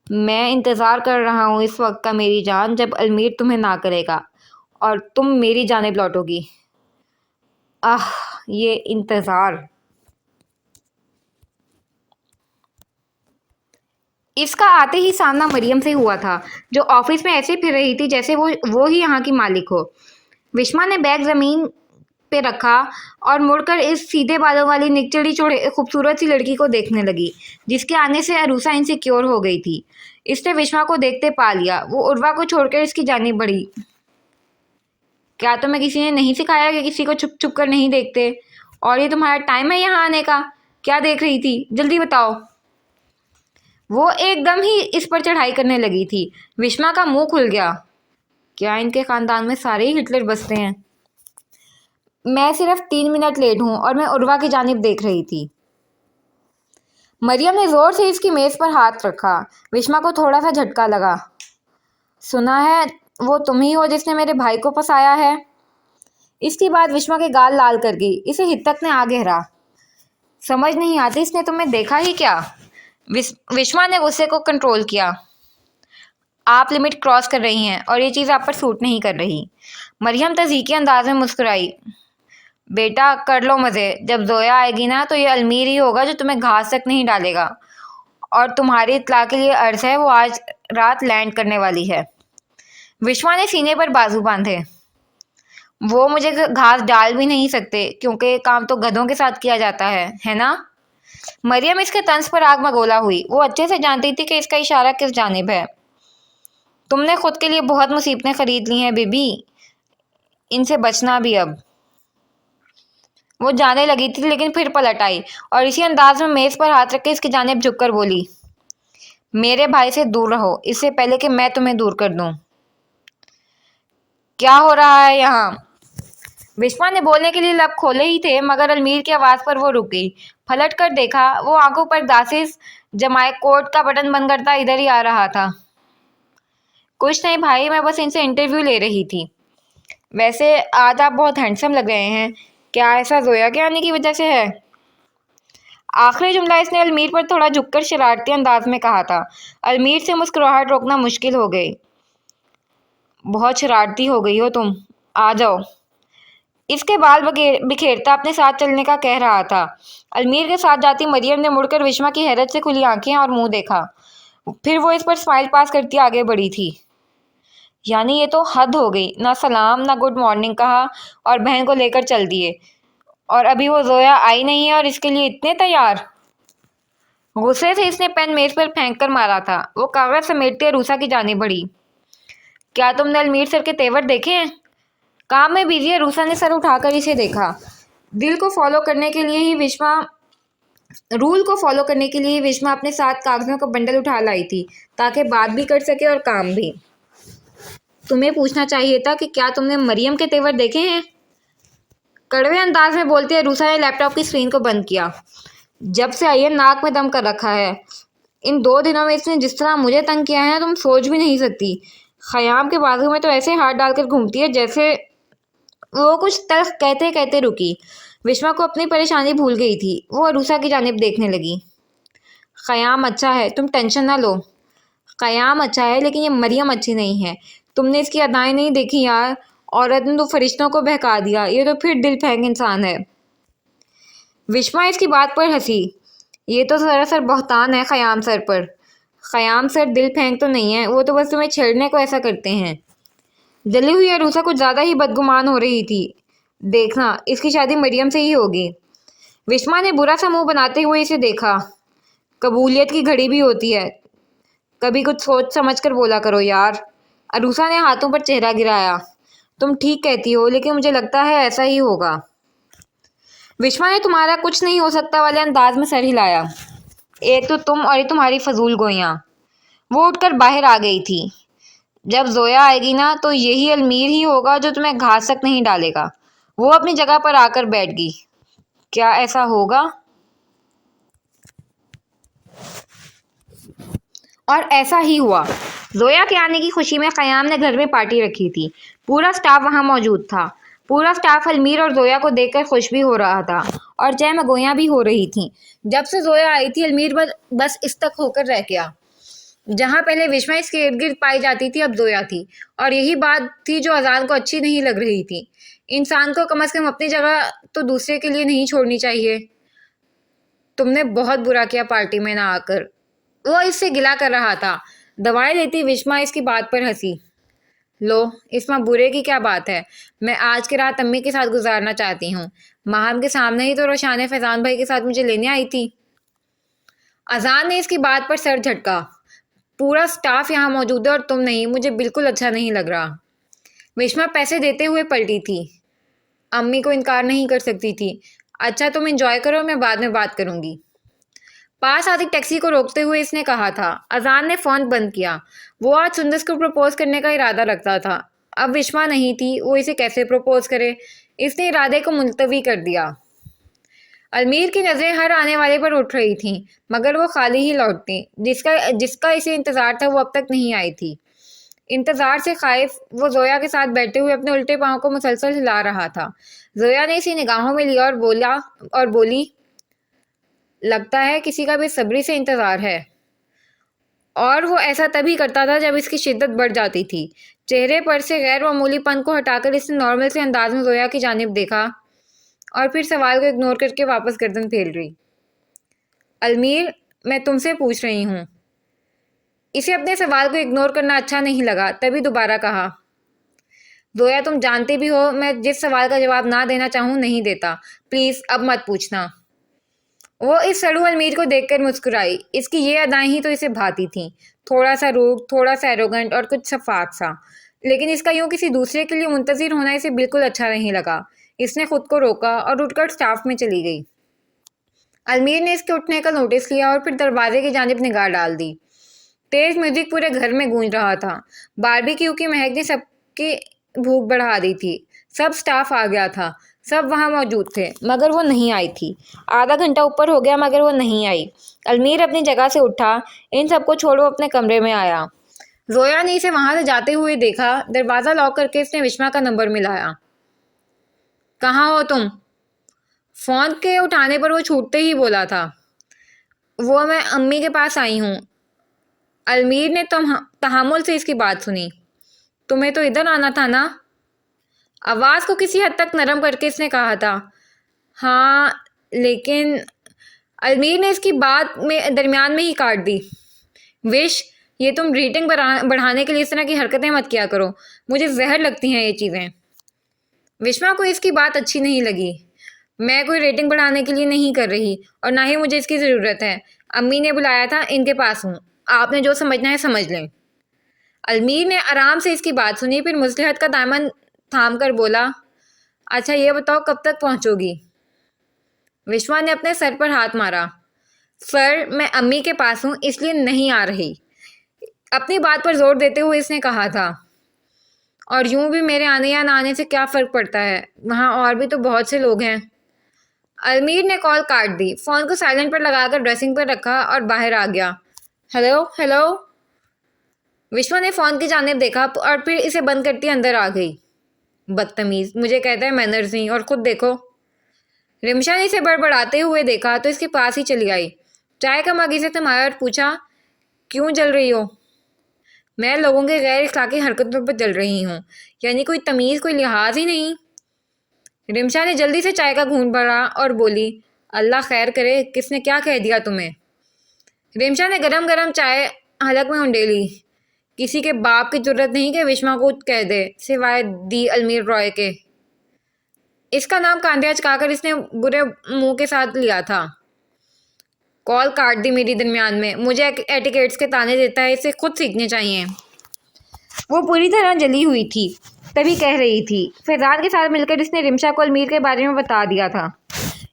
मैं इंतज़ार कर रहा हूँ इस वक्त का मेरी जान, जब अलमीर तुम्हें ना करेगा और तुम मेरी जानिब लौटोगी। आह, ये इंतज़ार। इसका आते ही सामना मरियम से हुआ था, जो ऑफिस में ऐसे फिर रही थी जैसे वो ही यहाँ की मालिक हो। विस्मा ने बैग ज़मीन पे रखा और मुड़कर इस सीधे बालों वाली निकचड़ी चौड़े खूबसूरत सी लड़की को देखने लगी, जिसके आने से अरूसा इनसिक्योर हो गई थी। इसने विश्वा को देखते पा लिया। वो उर्वा को छोड़कर इसकी जानिब बढ़ी। क्या तुम्हें किसी ने नहीं सिखाया कि किसी को छुप छुप कर नहीं देखते? और ये तुम्हारा टाइम है यहाँ आने का? क्या देख रही थी, जल्दी बताओ। वो एकदम ही इस पर चढ़ाई करने लगी थी। विश्वा का मुंह खुल गया। क्या इनके खानदान में सारे ही हिटलर बसते हैं? मैं सिर्फ 3 मिनट लेट हूँ और मैं उर्वा की जानिब देख रही थी। मरियम ने जोर से इसकी मेज पर हाथ रखा। विश्वा को थोड़ा सा झटका लगा। सुना है वो तुम ही हो जिसने मेरे भाई को फंसाया है? इसकी बात विश्वा के गाल लाल कर गई। इसे हित्तक ने आ गहरा। समझ नहीं आती, इसने तुम्हें देखा ही क्या? विश्वा ने गुस्से को कंट्रोल किया। आप लिमिट क्रॉस कर रही हैं और ये चीज़ आप पर सूट नहीं कर रही। मरियम तज़ीकी अंदाज में मुस्कुराई। बेटा कर लो मज़े। जब जोया आएगी ना तो ये अलमीर ही होगा जो तुम्हें घास तक नहीं डालेगा। और तुम्हारी इत्तला के लिए अर्ज़ है, वो आज रात लैंड करने वाली है। विश्वा ने सीने पर बाजू बांधे। वो मुझे घास डाल भी नहीं सकते क्योंकि काम तो गधों के साथ किया जाता है ना? मरियम इसके तंज पर आग मगोला हुई। वो अच्छे से जानती थी कि इसका इशारा किस जानिब है। तुमने खुद के लिए बहुत मुसीबतें खरीद ली हैं बीबी, इनसे बचना भी अब। वो जाने लगी थी लेकिन फिर पलट आई और इसी अंदाज में मेज पर हाथ रख के इसकी जानिब झुककर बोली, मेरे भाई से दूर रहो इससे पहले कि मैं तुम्हें दूर कर दूं। क्या हो रहा है यहाँ? विश्वा ने बोलने के लिए लब खोले ही थे मगर अलमीर की आवाज़ पर वो रुक गई। पलट कर देखा, वो आंखों पर दासिस जमाए कोट का बटन बंद करता इधर ही आ रहा था। कुछ नहीं भाई, मैं बस इनसे इंटरव्यू ले रही थी। वैसे आज आप बहुत हैंडसम लग रहे हैं। क्या ऐसा जोया के आने की वजह से है? आखिरी जुमला इसने अलमीर पर थोड़ा झुककर शरारती अंदाज में कहा था। अलमीर से मुस्कुराहट रोकना मुश्किल हो गई। बहुत शरारती हो गई हो तुम, आ जाओ। इसके बाल बिखेरता अपने साथ चलने का कह रहा था। अलमीर के साथ जाती मरियम ने मुड़कर विश्वा की हैरत से खुली आंखें और मुंह देखा। फिर वो इस पर स्माइल पास करती आगे बढ़ी थी। यानी ये तो हद हो गई, ना सलाम ना गुड मॉर्निंग कहा और बहन को लेकर चल दिए। और अभी वो जोया आई नहीं है और इसके लिए इतने तैयार। गुस्से से इसने पेन मेज पर फेंक कर मारा था। वो कागज समेटते रूसा की जाने बढ़ी। क्या तुमने अलमीर सर के तेवर देखे हैं? काम में बिजी है। रूसा ने सर उठाकर इसे देखा। दिल को फॉलो करने के लिए ही विश्वा रूल को फॉलो करने के लिए विश्वा अपने साथ कागजों का बंडल उठा लाई थी ताकि बात भी कर सके और काम भी। तुम्हें पूछना चाहिए था कि क्या तुमने मरियम के तेवर देखे हैं? कड़वे अंदाज में बोलते हुए रूसा ने लैपटॉप की स्क्रीन को बंद किया। जब से आई है नाक में दम कर रखा है। इन 2 दिनों में इसने जिस तरह मुझे तंग किया है ना, तुम सोच भी नहीं सकती। खयाम के बाजू में तो ऐसे हाथ डालकर घूमती है जैसे। वो कुछ तल्ख कहते कहते रुकी। विश्वा को अपनी परेशानी भूल गई थी। वो अरूसा की जानिब देखने लगी। ख़याम अच्छा है, तुम टेंशन ना लो। क़याम अच्छा है लेकिन ये मरियम अच्छी नहीं है। तुमने इसकी अदाएं नहीं देखी यार। औरत ने तो फरिश्तों को बहका दिया। ये तो फिर दिल फेंक इंसान है। विश्वा इसकी बात पर हंसी। ये तो सरासर बहतान है ख़याम सर पर। ख़याम सर दिल फेंक तो नहीं है, वो तो बस तुम्हें छेड़ने को ऐसा करते हैं। जली हुई अरूसा कुछ ज़्यादा ही बदगुमान हो रही थी। देखना इसकी शादी मरियम से ही होगी। विश्वा ने बुरा सा मुंह बनाते हुए इसे देखा। कबूलियत की घड़ी भी होती है, कभी कुछ सोच समझ कर बोला करो यार। अरूसा ने हाथों पर चेहरा गिराया। तुम ठीक कहती हो लेकिन मुझे लगता है ऐसा ही होगा। विश्वा ने तुम्हारा कुछ नहीं हो सकता वाले अंदाज में सर हिलाया। एक तो तुम और ये तुम्हारी फजूल गोइयाँ। वो उठकर बाहर आ गई थी। जब जोया आएगी ना तो यही अलमीर ही होगा जो तुम्हें घास तक नहीं डालेगा। वो अपनी जगह पर आकर बैठ गई। क्या ऐसा होगा? और ऐसा ही हुआ। जोया के आने की खुशी में क़याम ने घर में पार्टी रखी थी। पूरा स्टाफ वहाँ मौजूद था। पूरा स्टाफ अलमीर और जोया को देखकर खुश भी हो रहा था और जयमगोयाँ भी हो रही थीं। जब से जोया आई थी अलमीर बस इस तक होकर रह गया। जहाँ पहले विश्वा इसके इर्द गिर्द पाई जाती थी अब जोया थी। और यही बात थी जो अजान को अच्छी नहीं लग रही थी। इंसान को कम से कम अपनी जगह तो दूसरे के लिए नहीं छोड़नी चाहिए। तुमने बहुत बुरा किया पार्टी में ना आकर। वो इससे गिला कर रहा था। दवाएं लेती विश्वा इसकी बात पर हंसी। लो, इसमें बुरे की क्या बात है। मैं आज की रात अम्मी के साथ गुजारना चाहती हूँ। माहम के सामने ही तो रोशान फैजान भाई के साथ मुझे लेने आई थी। अजान ने इसकी बात पर सर झटका। पूरा स्टाफ यहाँ मौजूद है और तुम नहीं, मुझे बिल्कुल अच्छा नहीं लग रहा। विश्मा पैसे देते हुए पलटी थी। अम्मी को इनकार नहीं कर सकती थी। अच्छा, तुम एंजॉय करो, मैं बाद में बात करूंगी। पास आती टैक्सी को रोकते हुए इसने कहा था। अजान ने फोन बंद किया। वो आज सुंदस को प्रपोज करने का इरादा रखता था। अब विश्वा नहीं थी, वो इसे कैसे प्रपोज करे। इसने इरादे को मुलतवी कर दिया। अलमीर की नज़रें हर आने वाले पर उठ रही थीं, मगर वो खाली ही लौटती। जिसका जिसका इसे इंतज़ार था वो अब तक नहीं आई थी। इंतज़ार से खाइफ वो जोया के साथ बैठे हुए अपने उल्टे पाँव को मुसलसल हिला रहा था। जोया ने इसे निगाहों में लिया और बोली, लगता है किसी का बेसब्री से इंतज़ार है। और वो ऐसा तभी करता था जब इसकी शिद्दत बढ़ जाती थी। चेहरे पर से गैर मामूलीपन को हटाकर इसने नॉर्मल से अंदाज में जोया की जानिब देखा और फिर सवाल को इग्नोर करके वापस गर्दन फेर रही। अलमीर, मैं तुमसे पूछ रही हूँ। इसे अपने सवाल को इग्नोर करना अच्छा नहीं लगा, तभी दोबारा कहा, जोया तुम जानते भी हो मैं जिस सवाल का जवाब ना देना चाहूँ नहीं देता। प्लीज़ अब मत पूछना। वो इस सड़ू अलमीर को देखकर मुस्कुराई। इसकी ये अदाएं ही तो इसे भाती थीं। थोड़ा सा रूड, थोड़ा सा एरोगेंट और कुछ शफाक सा। लेकिन इसका यूं किसी दूसरे के लिए मुंतजिर होना इसे बिल्कुल अच्छा नहीं लगा। इसने खुद को रोका और उठकर स्टाफ में चली गई। अलमीर ने इसके उठने का नोटिस लिया और फिर दरवाजे की जानिब निगाह डाल दी। तेज म्यूजिक पूरे घर में गूंज रहा था। बारबेक्यू की महक ने सबकी भूख बढ़ा दी थी। सब स्टाफ आ गया था। सब वहाँ मौजूद थे, मगर वो नहीं आई थी। आधा घंटा ऊपर हो गया मगर वो नहीं आई। अलमीर अपनी जगह से उठा, इन सबको छोड़ वो अपने कमरे में आया। जोया ने इसे वहां से जाते हुए देखा। दरवाज़ा लॉक करके इसने विश्वा का नंबर मिलाया। कहाँ हो तुम? फ़ोन के उठाने पर वो छूटते ही बोला था, वो मैं अम्मी के पास आई हूँ। अलमीर ने तहामुल से इसकी बात सुनी। तुम्हें तो इधर आना था ना? आवाज़ को किसी हद तक नरम करके इसने कहा था। हाँ, लेकिन अलमीर ने इसकी बात में दरमियान में ही काट दी। विश, ये तुम रेटिंग बढ़ाने के लिए इस तरह की हरकतें मत किया करो। मुझे जहर लगती हैं ये चीज़ें। विश्वा को इसकी बात अच्छी नहीं लगी। मैं कोई रेटिंग बढ़ाने के लिए नहीं कर रही और ना ही मुझे इसकी ज़रूरत है। अम्मी ने बुलाया था, इनके पास हूँ। आपने जो समझना है समझ लें। अलमीर ने आराम से इसकी बात सुनी, फिर मुसलिहत का दामन थाम कर बोला, अच्छा ये बताओ कब तक पहुँचोगी? विश्वा ने अपने सर पर हाथ मारा। सर, मैं अम्मी के पास हूँ इसलिए नहीं आ रही। अपनी बात पर जोर देते हुए इसने कहा था। और यूं भी मेरे आने या ना आने से क्या फ़र्क पड़ता है, वहाँ और भी तो बहुत से लोग हैं। अलमीर ने कॉल काट दी, फ़ोन को साइलेंट पर लगाकर ड्रेसिंग पर रखा और बाहर आ गया। Hello hello. विश्वा ने फ़ोन की जानिब देखा और फिर इसे बंद करती अंदर आ गई। बदतमीज़, मुझे कहता है मैनर्स नहीं, और ख़ुद देखो। रिमशा ने इसे बड़बड़ाते हुए देखा तो इसके पास ही चली आई। चाय का मग इसे थमाया और पूछा, क्यों जल रही हो? मैं लोगों के गैर इखलाकी हरकतों पर जल रही हूँ। यानी कोई तमीज़, कोई लिहाज ही नहीं। रिमशा ने जल्दी से चाय का घूंट भरा और बोली, अल्लाह खैर करे, किसने क्या कह दिया तुम्हें? रिमशा ने गरम गरम चाय हलक में उंडेली। किसी के बाप की जरूरत नहीं कि विश्वा को कह दे, सिवाय दी अलमीर रॉय के। इसका नाम कांधे अचकाकर इसने बुरे मुंह के साथ लिया था। कॉल काट दी मेरी दरमियान में। मुझे एटिकेट्स के ताने देता है, इसे खुद सीखने चाहिए। वो पूरी तरह जली हुई थी, तभी कह रही थी। फैजान के साथ मिलकर इसने रिमशा को अलमीर के बारे में बता दिया था।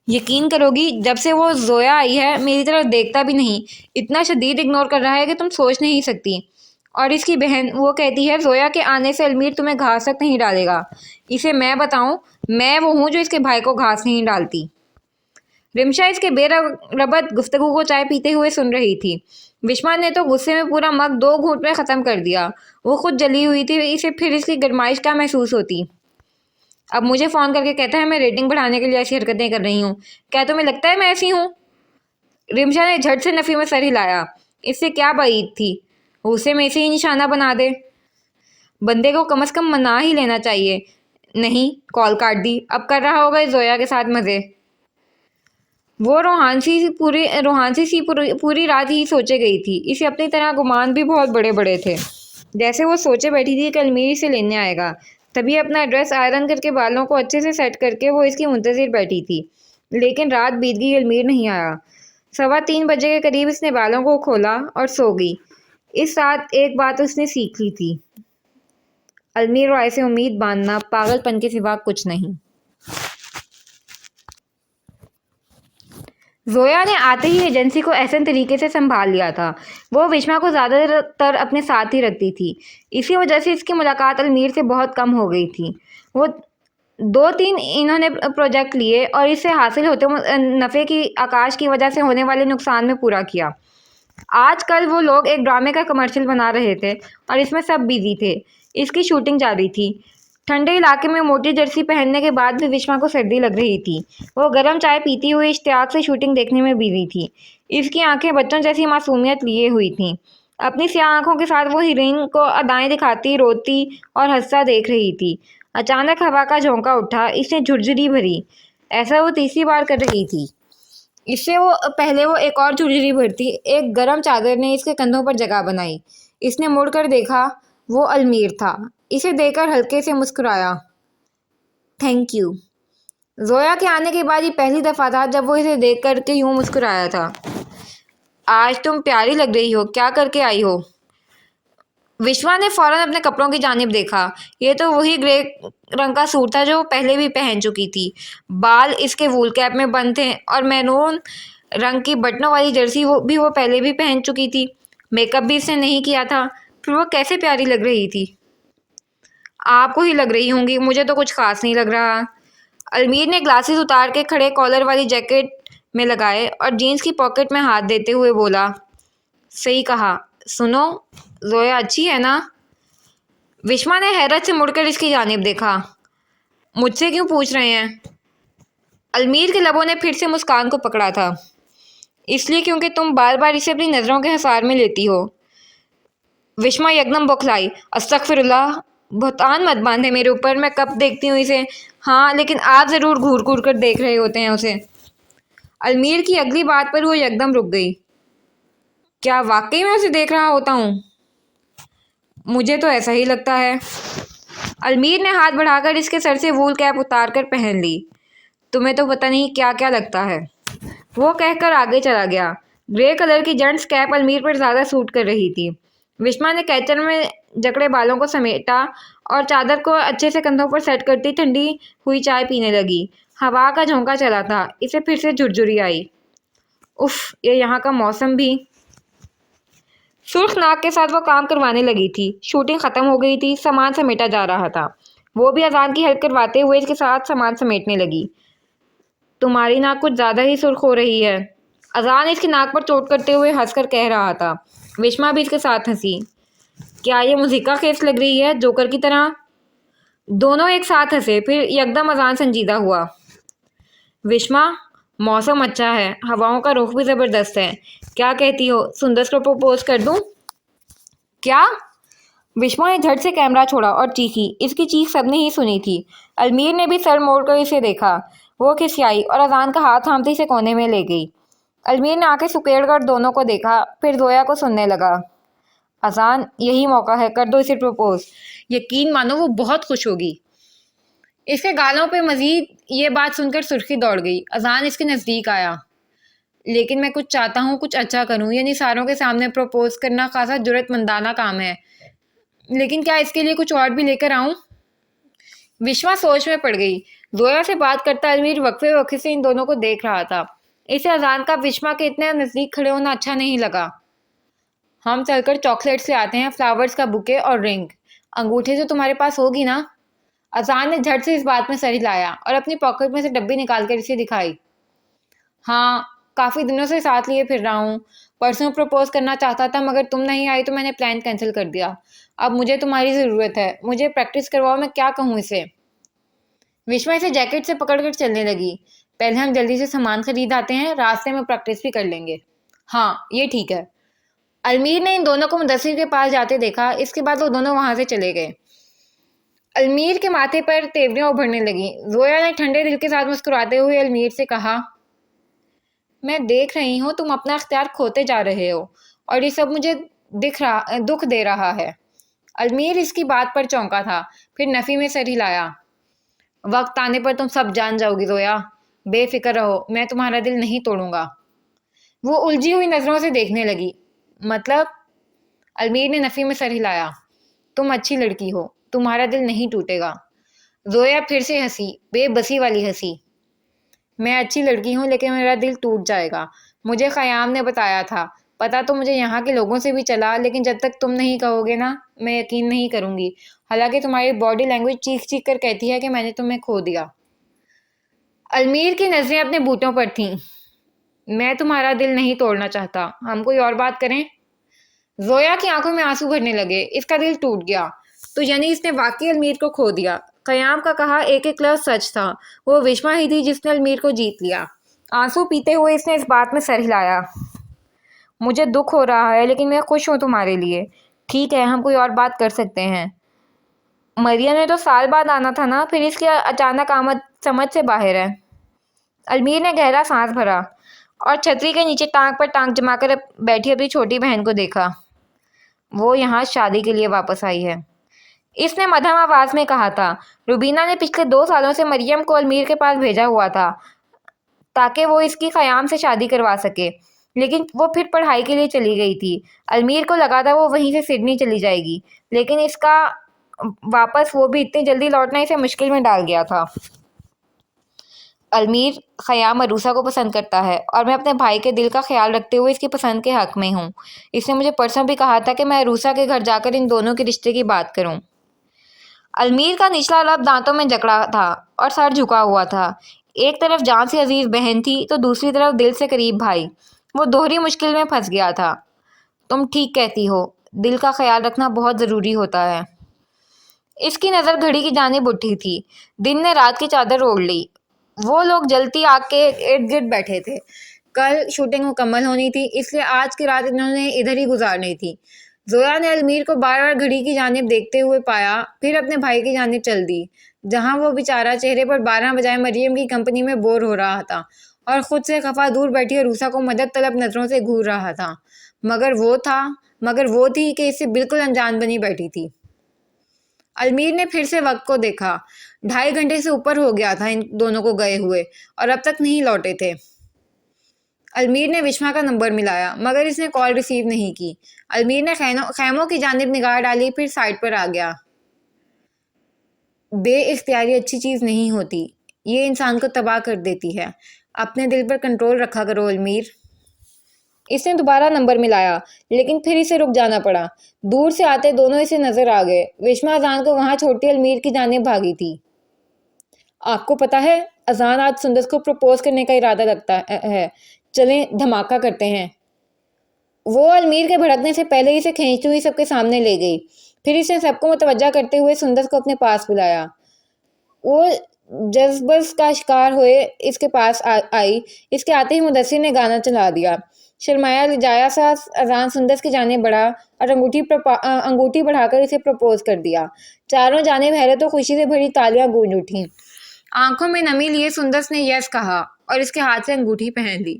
यकीन करोगी, जब से वो जोया आई है मेरी तरफ देखता भी नहीं। इतना शदीद इग्नोर कर रहा है कि तुम सोच नहीं सकती। और इसकी बहन, वो कहती है जोया के आने से अलमीर तुम्हें घास तक नहीं डालेगा। इसे मैं बताऊं, मैं वो हूँ जो इसके भाई को घास नहीं डालती। रिमशा इसके बेरगबत गुफ्तगू को चाय पीते हुए सुन रही थी। विश्वा ने तो गुस्से में पूरा मग 2 घूंट में ख़त्म कर दिया। वो खुद जली हुई थी, इसे फिर इसकी गरमाइश क्या महसूस होती। अब मुझे फ़ोन करके कहता है मैं रेटिंग बढ़ाने के लिए ऐसी हरकतें कर रही हूँ। क्या तुम्हें लगता है मैं ऐसी हूँ? रिमशा ने झट से नफ़ी में सर हिलाया। इससे क्या बात थी, गुस्से में इसे ही निशाना बना दे। बंदे को कम से कम मना ही लेना चाहिए। नहीं, कॉल काट दी। अब कर रहा होगा जोया के साथ मज़े। वो रोहानसी सी पूरी रात ही सोचे गई थी। इसे अपनी तरह गुमान भी बहुत बड़े बड़े थे। जैसे वो सोचे बैठी थी कि अलमीर इसे लेने आएगा। तभी अपना ड्रेस आयरन करके बालों को अच्छे से सेट करके वो इसकी मुंतज़िर बैठी थी। लेकिन रात बीत गई, अलमीर नहीं आया। 3:15 बजे के करीब इसने बालों को खोला और सो गई। इस रात एक बात उसने सीख ली थी, अलमीर राय से उम्मीद बांधना पागलपन के सिवा कुछ नहीं। ज़ोया ने आते ही एजेंसी को ऐसे तरीके से संभाल लिया था। वो विश्वा को ज़्यादातर अपने साथ ही रखती थी। इसी वजह से इसकी मुलाकात अलमीर से बहुत कम हो गई थी। वो 2-3 इन्होंने प्रोजेक्ट लिए और इससे हासिल होते नफ़े की आकाश की वजह से होने वाले नुकसान में पूरा किया। आजकल वो लोग एक ड्रामे का कमर्शियल बना रहे थे और इसमें सब बिजी थे। इसकी शूटिंग जारी थी। ठंडे इलाके में मोटी जर्सी पहनने के बाद भी विश्वा को सर्दी लग रही थी। वो गर्म चाय पीती हुई इश्तियाक से शूटिंग देखने में बिजी थी। इसकी आंखें बच्चों जैसी मासूमियत लिए हुई थीं। अपनी स्याह आंखों के साथ वो हीरोइन को अदाएं दिखाती, रोती और हंसता देख रही थी। अचानक हवा का झोंका उठा, इसने झुरझुरी भरी। ऐसा वो तीसरी बार कर रही थी। इससे वो पहले वो एक और झुरझुरी भरती। एक गरम चादर ने इसके कंधों पर जगह बनाई। इसने मुड़कर देखा, वो अलमीर था। इसे देखकर हल्के से मुस्कुराया। Thank you. जोया के आने के बाद ये पहली दफ़ा था जब वो इसे देख करके यूं मुस्कुराया था। आज तुम प्यारी लग रही हो, क्या करके आई हो? विश्वा ने फौरन अपने कपड़ों की जानिब देखा। ये तो वही ग्रे रंग का सूट था जो वो पहले भी पहन चुकी थी। बाल इसके वूल कैप में बंद थे और मैरून रंग की बटनों वाली जर्सी वो पहले भी पहन चुकी थी। मेकअप भी इसने नहीं किया था। फिर वो कैसे प्यारी लग रही थी? आपको ही लग रही होंगी, मुझे तो कुछ खास नहीं लग रहा। अलमीर ने ग्लासेस उतार के खड़े कॉलर वाली जैकेट में लगाए और जीन्स की पॉकेट में हाथ देते हुए बोला, सही कहा। सुनो, जोया अच्छी है ना? विश्वा ने हैरत से मुड़कर इसकी जानिब देखा। मुझसे क्यों पूछ रहे हैं? अलमीर के लबों ने फिर से मुस्कान को पकड़ा था। इसलिए क्योंकि तुम बार बार इसे अपनी नज़रों के हसार में लेती हो। विश्वा एकदम बौखलाई। अस्तगफिरुल्लाह, बहुतान मत बांधे मेरे ऊपर, मैं कब देखती हूँ इसे। हाँ, लेकिन आप ज़रूर घूर घूर कर देख रहे होते हैं उसे। अलमीर की अगली बात पर वो एकदम रुक गई। क्या वाकई में उसे देख रहा होता हूँ? मुझे तो ऐसा ही लगता है। अलमीर ने हाथ बढ़ाकर इसके सर से वूल कैप उतार कर पहन ली। तुम्हें तो पता नहीं क्या क्या लगता है, वो कहकर आगे चला गया। ग्रे कलर की जेंट्स कैप अलमीर पर ज़्यादा सूट कर रही थी। विश्वा ने कैचर में जकड़े बालों को समेटा और चादर को अच्छे से कंधों पर सेट करती ठंडी हुई चाय पीने लगी। हवा का झोंका चला था। इसे फिर से झुरझुरी आई। उफ, ये यहाँ का मौसम भी। सुर्ख नाक के साथ वो काम करवाने लगी थी। शूटिंग ख़त्म हो गई थी, सामान समेटा जा रहा था। वो भी अजान की हेल्प करवाते हुए इसके साथ सामान समेटने लगी। तुम्हारी नाक कुछ ज़्यादा ही सुर्ख हो रही है, अजान इसकी नाक पर चोट करते हुए हंसकर कह रहा था। विश्वा भी इसके साथ हंसी। क्या ये मुझिका केस लग रही है, जोकर की तरह? दोनों एक साथ हंसे, फिर एकदम अजान संजीदा हुआ। विश्वा, मौसम अच्छा है, हवाओं का रुख भी ज़बरदस्त है। क्या कहती हो, सुंदर को प्रपोज कर दूं? क्या? विश्वा ने झट से कैमरा छोड़ा और चीखी। इसकी चीख सबने ही सुनी थी। अलमीर ने भी सर मोड़कर इसे देखा। वो खिसियाई और अजान का हाथ थामते इसे कोने में ले गई। अलमीर ने आंखें सुकेड़ कर दोनों को देखा, फिर जोया को सुनने लगा। अजान, यही मौका है, कर दो इसे प्रपोज। यकीन मानो वो बहुत खुश होगी। इसके गालों पे मजीद ये बात सुनकर सुर्खी दौड़ गई। अजान इसके नज़दीक आया। लेकिन मैं कुछ चाहता हूँ, कुछ अच्छा करूँ, यानी सारों के सामने प्रपोज करना खासा जुर्रतमंदाना काम है। लेकिन क्या इसके लिए कुछ और भी लेकर आऊँ? विश्वा सोच में पड़ गई। जोया से बात करता अलमीर वक्फे वक्फे से इन दोनों को देख रहा था। इसे अजान का विश्वा के इतने नज़दीक खड़े होना अच्छा नहीं लगा। हम चलकर चॉकलेट्स ले आते हैं, फ्लावर्स का बुके और रिंग। अंगूठे तो तुम्हारे पास होगी ना? अजान ने झट से इस बात में सर हिलाया और अपनी पॉकेट में से डब्बी निकाल कर इसे दिखाई। हाँ, काफ़ी दिनों से साथ लिए फिर रहा हूँ। परसों प्रपोज करना चाहता था मगर तुम नहीं आई तो मैंने प्लान कैंसिल कर दिया। अब मुझे तुम्हारी ज़रूरत है, मुझे प्रैक्टिस करवाओ, मैं क्या कहूँ इसे। विश्वा इसे जैकेट से पकड़कर चलने लगी। पहले हम जल्दी से सामान खरीद आते हैं, रास्ते में प्रैक्टिस भी कर लेंगे। हाँ, ये ठीक है। अलमीर ने इन दोनों को मुदस्सिर के पास जाते देखा। इसके बाद वो दोनों वहां से चले गए। अलमीर के माथे पर तेवरियां उभरने लगी। जोया ने ठंडे दिल के साथ मुस्कुराते हुए अलमीर से कहा, मैं देख रही हूँ तुम अपना अख्तियार खोते जा रहे हो और ये सब मुझे दुख दे रहा है। अलमीर इसकी बात पर चौंका था, फिर नफ़ी में सर हिलाया। वक्त आने पर तुम सब जान जाओगी जोया, बेफिक्र रहो, मैं तुम्हारा दिल नहीं तोड़ूंगा। वो उलझी हुई नजरों से देखने लगी। मतलब? अलमीर ने नफ़ी में सर हिलाया। तुम अच्छी लड़की हो, तुम्हारा दिल नहीं टूटेगा। जोया फिर से हंसी, बेबसी वाली हंसी। मैं अच्छी लड़की हूँ लेकिन मेरा दिल टूट जाएगा। मुझे ख़याम ने बताया था। पता तो मुझे यहाँ के लोगों से भी चला, लेकिन जब तक तुम नहीं कहोगे ना, मैं यकीन नहीं करूँगी। हालांकि तुम्हारी बॉडी लैंग्वेज चीख चीख कर कहती है कि मैंने तुम्हें खो दिया। अलमीर की नज़रें अपने बूटों पर थीं। मैं तुम्हारा दिल नहीं तोड़ना चाहता, हम कोई और बात करें। जोया की आंखों में आंसू भरने लगे। इसका दिल टूट गया। तो यानी इसने वाकई अलमीर को खो दिया। कयाम का कहा एक एक लफ्ज़ सच था। वो विश्वा ही थी जिसने अलमीर को जीत लिया। आंसू पीते हुए इसने इस बात में सर हिलाया। मुझे दुख हो रहा है लेकिन मैं खुश हूँ तुम्हारे लिए। ठीक है, हम कोई और बात कर सकते हैं। मरियम ने तो साल बाद आना था ना, फिर इसकी अचानक आमद समझ से बाहर है। अलमीर ने गहरा सांस भरा और छतरी के नीचे टांग पर टांग जमाकर बैठी अपनी छोटी बहन को देखा। वो यहाँ शादी के लिए वापस आई है, इसने मध्यम आवाज में कहा था। रुबीना ने पिछले 2 सालों से मरियम को अलमीर के पास भेजा हुआ था ताकि वो इसकी क़याम से शादी करवा सके, लेकिन वो फिर पढ़ाई के लिए चली गई थी। अलमीर को लगा था वो वहीं से सिडनी चली जाएगी, लेकिन इसका वापस वो भी इतनी जल्दी लौटना इसे मुश्किल में डाल गया था। अलमीर ख़याम अरूसा को पसंद करता है और मैं अपने भाई के दिल का ख्याल रखते हुए इसकी पसंद के हक़ में हूँ। इसने मुझे परसों भी कहा था कि मैं अरूसा के घर जाकर इन दोनों के रिश्ते की बात करूँ। अलमीर का निचला लब दांतों में जकड़ा था और सर झुका हुआ था। एक तरफ जान से अजीज बहन थी तो दूसरी तरफ दिल से करीब भाई। वो दोहरी मुश्किल में फंस गया था। तुम ठीक कहती हो, दिल का ख्याल रखना बहुत ज़रूरी होता है। इसकी नज़र घड़ी की जानिब उठी थी। दिन ने रात की चादर ओढ़ ली। वो लोग जलती आग के इर्द गिर्द बैठे थे। कल शूटिंग मुकम्मल होनी थी, इसलिए आज की रात इन्होंने इधर ही गुजारनी थी। जोया ने अलमीर को बार बार घड़ी की जानिब देखते हुए पाया, फिर अपने भाई की जानिब चल दी, जहां वो बेचारा चेहरे पर 12 बजाय मरियम की कंपनी में बोर हो रहा था और खुद से खफा दूर बैठी अरूसा को मदद तलब नजरों से घूर रहा था। मगर वो थी कि इससे बिल्कुल अनजान बनी बैठी थी। अलमीर ने फिर से वक्त को देखा। 2.5 घंटे से ऊपर हो गया था इन दोनों को गए हुए और अब तक नहीं लौटे थे। अलमीर ने विश्वा का नंबर मिलाया, मगर इसने कॉल रिसीव नहीं की। अलमीर ने खैमों की जानिब निगाह डाली, फिर साइड पर आ गया। बेइख्तियारी अच्छी चीज़ नहीं होती, ये इंसान को तबाह कर देती है। अपने दिल पर कंट्रोल रखा करो अलमीर। इसने दोबारा नंबर मिलाया, लेकिन फिर इसे रुक जाना पड़ा। दूर से आते दोनों इसे नजर आ गए। विश्वा अजान को वहां छोड़ती अलमीर की जानिब भागी थी। आपको पता है, अजान आज सुंदर को प्रपोज करने का इरादा रखता है। चलें धमाका करते हैं। वो अलमीर के भड़कने से पहले इसे खींचती हुई सबके सामने ले गई। फिर इसने सबको मुतवज्जा करते हुए सुंदर को अपने पास बुलाया। वो जज्बस का शिकार हुए इसके पास आई। इसके आते ही मुदस्सिर ने गाना चला दिया। शर्माया लिजाया सा अजान सुंदर की जाने बढ़ा और अंगूठी बढ़ाकर इसे प्रपोज कर दिया। चारों जानिब हैरत और खुशी से भरी तालियां गूंज उठी। आंखों में नमी लिए सुंदर ने यस कहा और इसके हाथ से अंगूठी पहन ली।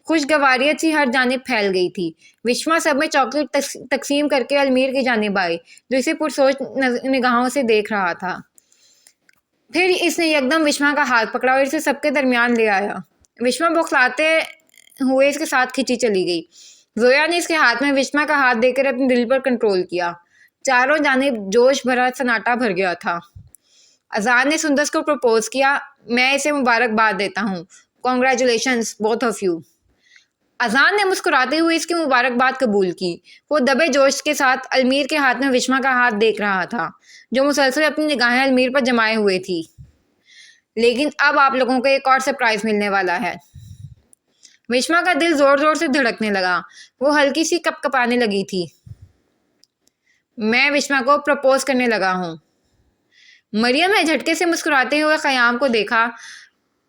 खुशगवारियत सी हर जानिब फैल गई थी। विश्वा सब में चॉकलेट तकसीम करके अलमीर की जानिब आई, जो इसे पुरसोच निगाहों से देख रहा था। फिर इसने एकदम विश्वा का हाथ पकड़ा और इसे सबके दरमियान ले आया। विश्वा बौखलाते हुए इसके साथ खिंची चली गई। जोया ने इसके हाथ में विश्वा का हाथ देकर अपने दिल पर कंट्रोल किया। चारों जानिब जोश भरा सन्नाटा भर गया था। अजान ने सुंदर को प्रपोज किया। मैं इसे मुबारकबाद देता हूँ। Congratulations both of you. अजान ने मुस्कुराते हुए इसकी मुबारकबाद कबूल की। वो दबे जोश के साथ अलमीर के हाथ में विश्वा का हाथ देख रहा था, जो मुसलसल अपनी निगाहें अलमीर पर जमाए हुए थी। लेकिन अब आप लोगों को एक और सरप्राइज मिलने वाला है। विश्वा का दिल जोर जोर से धड़कने लगा। वो हल्की सी कपकपाने लगी थी। मैं विश्वा को प्रपोज करने लगा हूँ। मरियम ने झटके से मुस्कुराते हुए क़याम को देखा।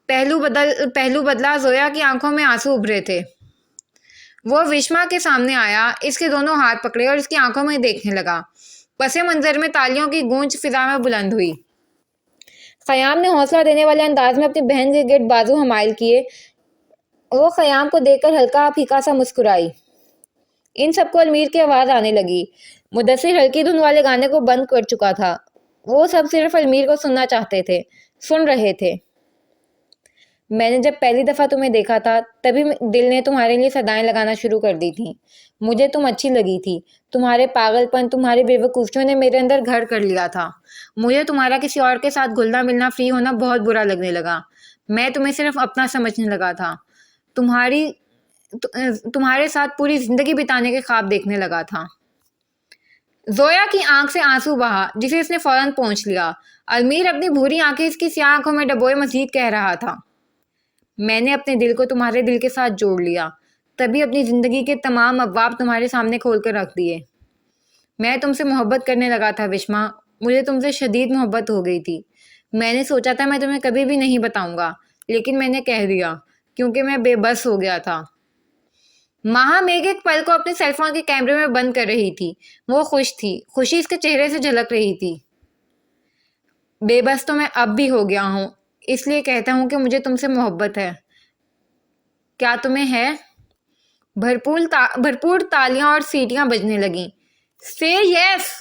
पहलू बदला। जोया की आंखों में आंसू उभरे थे। वो विश्वा के सामने आया, इसके दोनों हाथ पकड़े और इसकी आंखों में देखने लगा। पसे मंजर में तालियों की गूंज फिजा में बुलंद हुई। क़याम ने हौसला देने वाले अंदाज में अपनी बहन के गिर्द बाजू हमायल किए। वो क़याम को देखकर हल्का फीका सा मुस्कुराई। इन सबको अलमीर की आवाज़ आने लगी। मुदस्सिर हल्की धुन वाले गाने को बंद कर चुका था। वो सब सिर्फ अलमीर को सुनना चाहते थे, सुन रहे थे। मैंने जब पहली दफ़ा तुम्हें देखा था तभी दिल ने तुम्हारे लिए सदाएं लगाना शुरू कर दी थी। मुझे तुम अच्छी लगी थी। तुम्हारे पागलपन, तुम्हारी बेवकूफ़ियों ने मेरे अंदर घर कर लिया था। मुझे तुम्हारा किसी और के साथ घुलना मिलना, फ्री होना बहुत बुरा लगने लगा। मैं तुम्हें सिर्फ अपना समझने लगा था। तुम्हारी तुम्हारे साथ पूरी ज़िंदगी बिताने के ख्वाब देखने लगा था। जोया की आंख से आंसू बहा, जिसे इसने फौरन पोंछ लिया। अलमीर अपनी भूरी आंखें इसकी स्याह आंखों में डबोए मजीद कह रहा था, मैंने अपने दिल को तुम्हारे दिल के साथ जोड़ लिया, तभी अपनी ज़िंदगी के तमाम अबवाब तुम्हारे सामने खोल कर रख दिए। मैं तुमसे मोहब्बत करने लगा था विश्मा, मुझे तुमसे शदीद मोहब्बत हो गई थी। मैंने सोचा था मैं तुम्हें कभी भी नहीं बताऊंगा, लेकिन मैंने कह दिया क्योंकि मैं बेबस हो गया था। महा मेघ एक पल को अपने सेलफोन के कैमरे में बंद कर रही थी। वो खुश थी, खुशी इसके चेहरे से झलक रही थी। बेबस तो मैं अब भी हो गया हूँ, इसलिए कहता हूँ कि मुझे तुमसे मोहब्बत है। क्या तुम्हें है? भरपूर तालियां और सीटियां बजने लगीं। से यस!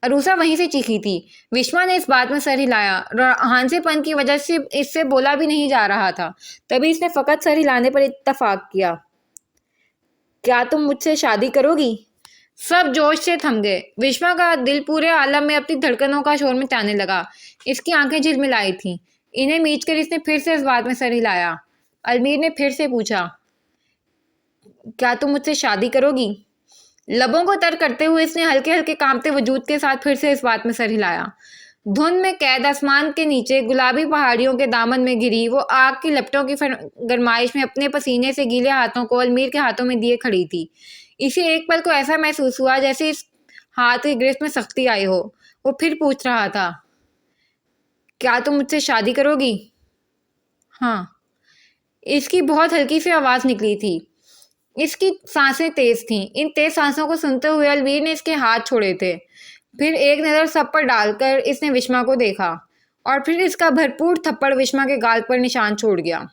अरूसा वहीं से चीखी थी। विश्वा ने इस बात में सर हिलाया। हांसेपन की वजह से इससे बोला भी नहीं जा रहा था, तभी इसने फकत सर हिलाने पर इत्तफाक किया। क्या तुम मुझसे शादी करोगी? सब जोश से थम गए। विश्वा का दिल पूरे आलम में अपनी धड़कनों का शोर मचाने लगा। इसकी आंखें झिलमिलाई थीं। इन्हें मीचकर इसने फिर से इस बात में सर हिलाया। अलमीर ने फिर से पूछा, क्या तुम मुझसे शादी करोगी? लबों को तर करते हुए इसने हल्के हल्के कांपते वजूद के साथ फिर से इस बात में सर हिलाया। धुंध में कैद आसमान के नीचे गुलाबी पहाड़ियों के दामन में घिरी वो आग की लपटों की गरमाइश में अपने पसीने से गीले हाथों को अलमीर के हाथों में दिए खड़ी थी। इसे एक पल को ऐसा महसूस हुआ जैसे इस हाथ की गिरफ्त में सख्ती आई हो। वो फिर पूछ रहा था, क्या तुम मुझसे शादी करोगी? हाँ। इसकी बहुत हल्की सी आवाज़ निकली थी। इसकी सांसें तेज थीं। इन तेज सांसों को सुनते हुए अलवीर ने इसके हाथ छोड़े थे। फिर एक नज़र सब पर डालकर इसने विश्मा को देखा और फिर इसका भरपूर थप्पड़ विश्मा के गाल पर निशान छोड़ गया।